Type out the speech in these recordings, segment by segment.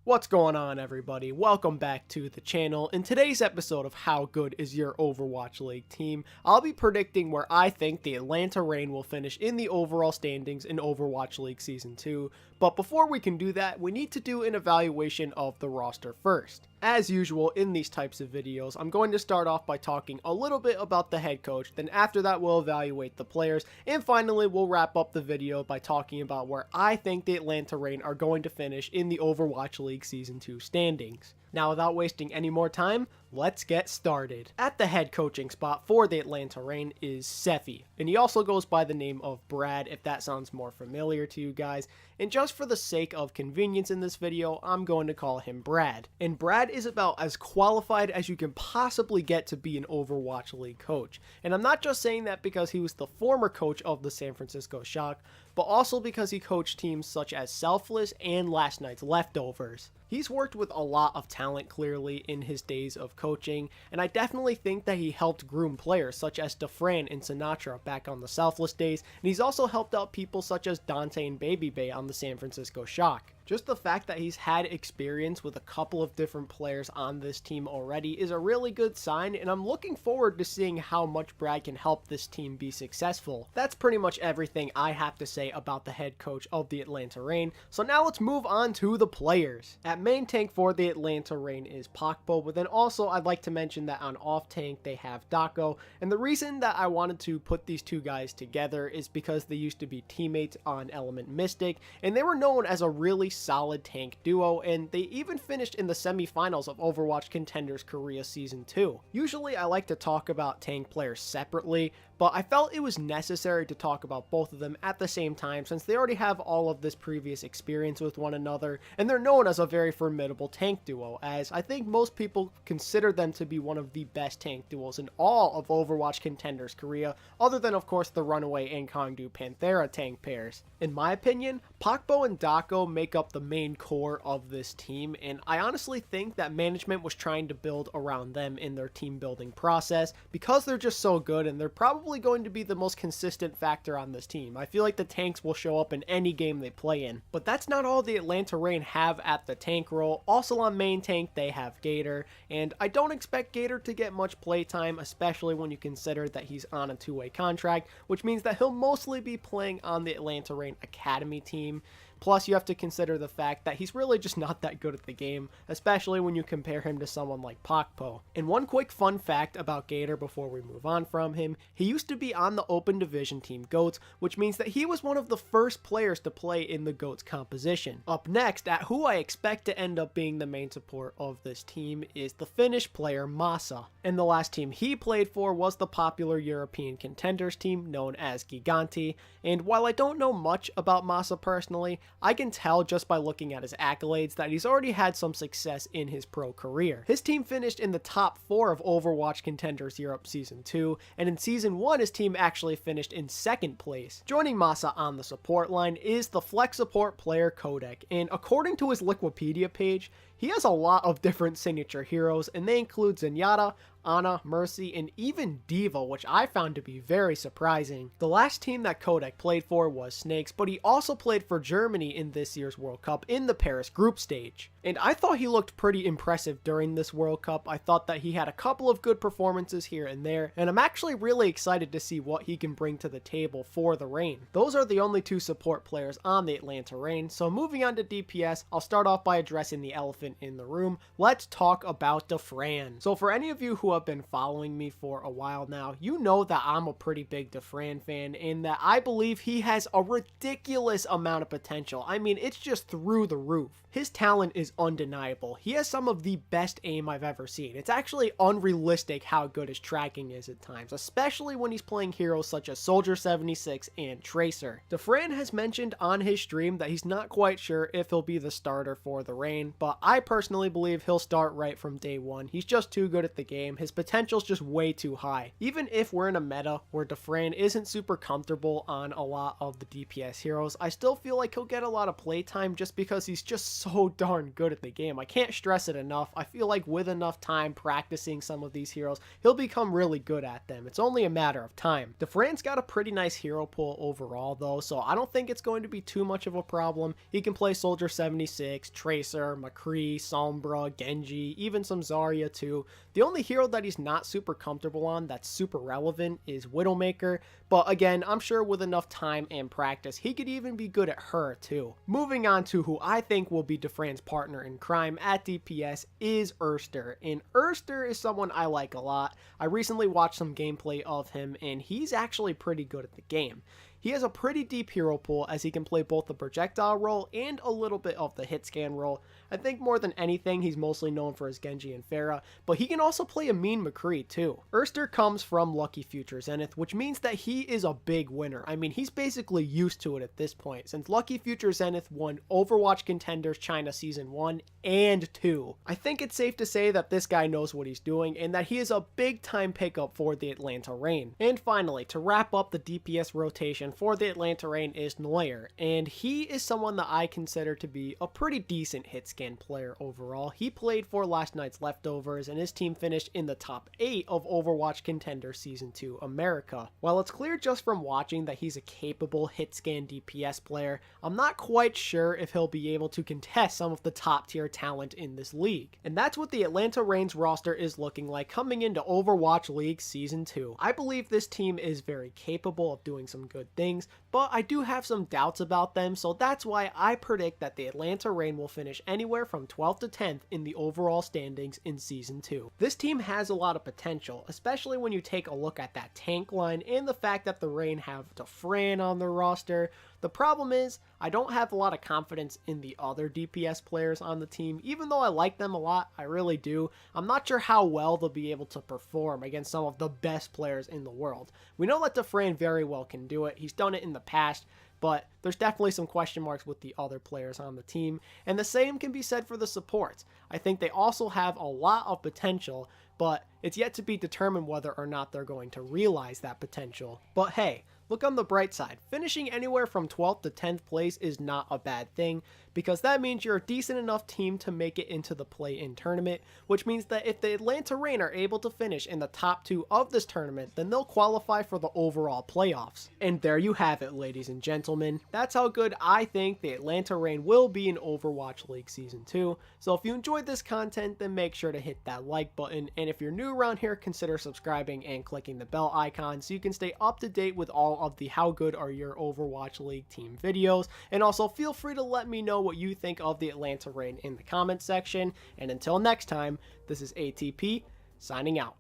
What's going on, everybody? Welcome back to the channel. In today's episode of How Good Is Your Overwatch League Team, I'll be predicting where I think the Atlanta Reign will finish in the overall standings in Overwatch League Season 2. But before we can do that, we need to do an evaluation of the roster first. As usual in these types of videos, I'm going to start off by talking a little bit about the head coach, then after that we'll evaluate the players, and finally we'll wrap up the video by talking about where I think the Atlanta Reign are going to finish in the Overwatch League Season 2 standings. Now, without wasting any more time, let's get started. At the head coaching spot for the Atlanta Reign is Sephi, and he also goes by the name of Brad if that sounds more familiar to you guys, and just for the sake of convenience in this video, I'm going to call him Brad. And Brad is about as qualified as you can possibly get to be an Overwatch League coach, and I'm not just saying that because he was the former coach of the San Francisco Shock, but also because he coached teams such as Selfless and last night's Leftovers. He's worked with a lot of talent clearly in his days of coaching, and I definitely think that he helped groom players such as DeFran and Sinatra back on the Selfless days, and he's also helped out people such as Dante and Baby Bay on the San Francisco Shock. Just the fact that he's had experience with a couple of different players on this team already is a really good sign, and I'm looking forward to seeing how much Brad can help this team be successful. That's pretty much everything I have to say about the head coach of the Atlanta Reign, so now let's move on to the players. At main tank for the Atlanta Reign is Pakpo, but then also I'd like to mention that on off tank they have Dako, and the reason that I wanted to put these two guys together is because they used to be teammates on Element Mystic, and they were known as a really solid tank duo, and they even finished in the semifinals of Overwatch Contenders Korea Season 2. Usually I like to talk about tank players separately, but I felt it was necessary to talk about both of them at the same time since they already have all of this previous experience with one another, and they're known as a very formidable tank duo, as I think most people consider them to be one of the best tank duos in all of Overwatch Contenders Korea, other than of course the Runaway and Kongdu Panthera tank pairs. In my opinion, Pakpo and Dako make up the main core of this team, and I honestly think that management was trying to build around them in their team building process because they're just so good and they're probably going to be the most consistent factor on this team. I feel like the tanks will show up in any game they play in. But that's not all the Atlanta Reign have at the tank role. Also on main tank they have Gator, and I don't expect Gator to get much playtime, especially when you consider that he's on a two-way contract, which means that he'll mostly be playing on the Atlanta Reign Academy team. Plus, you have to consider the fact that he's really just not that good at the game, especially when you compare him to someone like Pakpo. And one quick fun fact about Gator before we move on from him, he used to be on the Open Division team GOATS, which means that he was one of the first players to play in the GOATS composition. Up next, at who I expect to end up being the main support of this team is the Finnish player Masa. And the last team he played for was the popular European contenders team known as Giganti, and while I don't know much about Masa personally, I can tell just by looking at his accolades that he's already had some success in his pro career. His team finished in the top 4 of Overwatch Contenders Europe Season 2, and in Season 1 his team actually finished in 2nd place. Joining Masa on the support line is the flex support player Kodak, and according to his Wikipedia page, he has a lot of different signature heroes, and they include Zenyatta, Ana, Mercy, and even Diva, which I found to be very surprising. The last team that Kodak played for was Snakes, but he also played for Germany in this year's World Cup in the Paris group stage. And I thought he looked pretty impressive during this World Cup. I thought that he had a couple of good performances here and there, and I'm actually really excited to see what he can bring to the table for the Reign. Those are the only two support players on the Atlanta Reign, so moving on to DPS, I'll start off by addressing the elephant in the room. Let's talk about DeFran. So for any of you who have been following me for a while now, you know that I'm a pretty big DeFran fan and that I believe he has a ridiculous amount of potential. I mean, it's just through the roof. His talent is undeniable. He has some of the best aim I've ever seen. It's actually unrealistic how good his tracking is at times, especially when he's playing heroes such as Soldier 76 and Tracer. DeFran has mentioned on his stream that he's not quite sure if he'll be the starter for the Reign, but I personally believe he'll start right from day one. He's just too good at the game. His potential's just way too high. Even if we're in a meta where DeFran isn't super comfortable on a lot of the DPS heroes, I still feel like he'll get a lot of playtime just because he's just so darn good. good at the game. I can't stress it enough. I feel like with enough time practicing some of these heroes, he'll become really good at them. It's only a matter of time. Dufran's got a pretty nice hero pool overall though, so I don't think it's going to be too much of a problem. He can play Soldier 76, Tracer, McCree, Sombra, Genji, even some Zarya too. The only hero that he's not super comfortable on that's super relevant is Widowmaker, but again, I'm sure with enough time and practice, he could even be good at her too. Moving on to who I think will be Dufran's partner in crime at DPS is Erster, and Erster is someone I like a lot. I recently watched some gameplay of him, and he's actually pretty good at the game. He has a pretty deep hero pool as he can play both the projectile role and a little bit of the hit scan role. I think more than anything he's mostly known for his Genji and Pharah, but he can also play a mean McCree too. Erster comes from Lucky Future Zenith, which means that he is a big winner. I mean, he's basically used to it at this point, since Lucky Future Zenith won Overwatch Contenders China Season 1 and 2. I think it's safe to say that this guy knows what he's doing and that he is a big time pickup for the Atlanta Reign. And finally, to wrap up the DPS rotation for the Atlanta Reign is Neuer, and he is someone that I consider to be a pretty decent hit scan player overall. He played for last night's Leftovers and his team finished in the top 8 of Overwatch Contender Season 2 America. While it's clear just from watching that he's a capable hit scan DPS player, I'm not quite sure if he'll be able to contest some of the top tier talent in this league. And that's what the Atlanta Reign's roster is looking like coming into Overwatch League Season 2. I believe this team is very capable of doing some good things, but I do have some doubts about them, so that's why I predict that the Atlanta Reign will finish anywhere from 12th to 10th in the overall standings in Season 2. This team has a lot of potential, especially when you take a look at that tank line and the fact that the Reign have Dufran on their roster. The problem is, I don't have a lot of confidence in the other DPS players on the team. Even though I like them a lot, I really do, I'm not sure how well they'll be able to perform against some of the best players in the world. We know that Dufran very well can do it. He's done it in the past, but there's definitely some question marks with the other players on the team, and the same can be said for the supports. I think they also have a lot of potential, but it's yet to be determined whether or not they're going to realize that potential. But hey, look on the bright side. Finishing anywhere from 12th to 10th place is not a bad thing, because that means you're a decent enough team to make it into the play-in tournament, which means that if the Atlanta Reign are able to finish in the top 2 of this tournament, then they'll qualify for the overall playoffs. And there you have it, ladies and gentlemen. That's how good I think the Atlanta Reign will be in Overwatch League Season 2. So if you enjoyed this content, then make sure to hit that like button, and if you're new around here, consider subscribing and clicking the bell icon so you can stay up to date with all of the How Good Are Your Overwatch League team videos. And also feel free to let me know what you think of the Atlanta Reign in the comments section. And until next time, this is ATP signing out.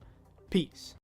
Peace.